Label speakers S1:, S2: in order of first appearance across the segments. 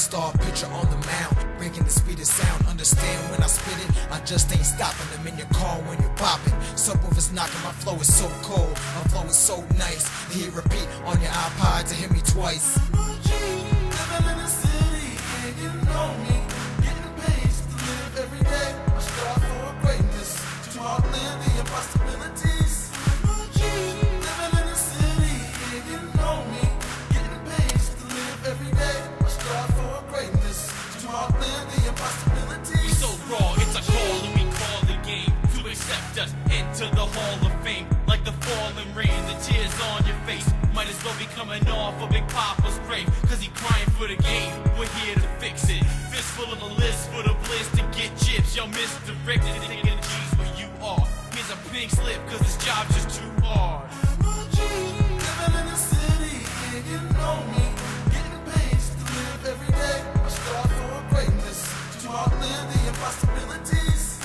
S1: All-star pitcher on the mound, breaking the speed of sound. Understand when I spit it, I just ain't stopping. I'm in your car when you're bopping. Subwoofers knocking, my flow is so cold, my flow is so nice. You hear repeat on your iPod to hear me twice.
S2: Living in the city, and you know me. Getting paid to live every day. I strive for greatness, to outlive the impossibilities. Living in the city, and you know me. Getting paid to live every day. I strive for greatness, to outlive the impossibilities.
S3: We so raw, it's a call and we call the game to accept us into the Hall of Fame. Like the falling rain, the tears on your face might as well be coming off of Big Papa's grave, cause he crying for the game. We're here to fix it. Fistful of the list for the bliss to get chips. Y'all misdirected, thinking the G's where you are. Here's a pink slip, cause this job's just too hard.
S2: Living in the city, and you know me. Getting paid to live every day. I strive for greatness, to outlive the impossibilities.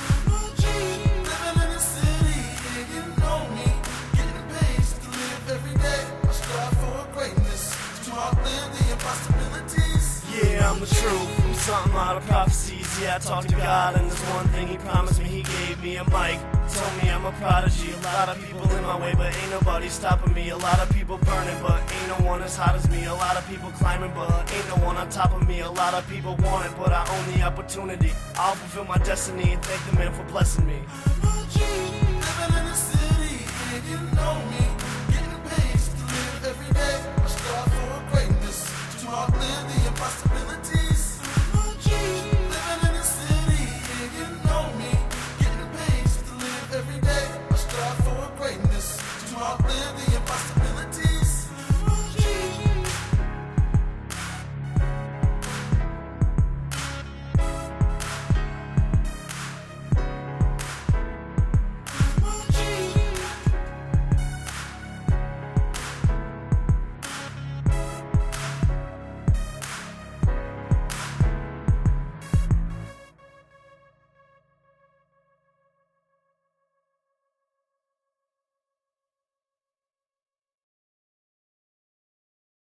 S2: Living in the city, and you know me. Getting paid to live every day. I strive for greatness, to outlive the impossibilities.
S4: Yeah, I'm the truth, I'm something out of prophecies. Yeah, I talked to God and there's one thing he promised me. He gave me a mic, told me I'm a prodigy. A lot of people in my way, but ain't nobody stopping me. A lot of people burning, but ain't no one as hot as me. A lot of people climbing, but ain't no one on top of me. A lot of people want it, but I own the opportunity. I'll fulfill my destiny and thank the man for blessing me.
S2: Living in the city, and you know me. Getting paid to live every day.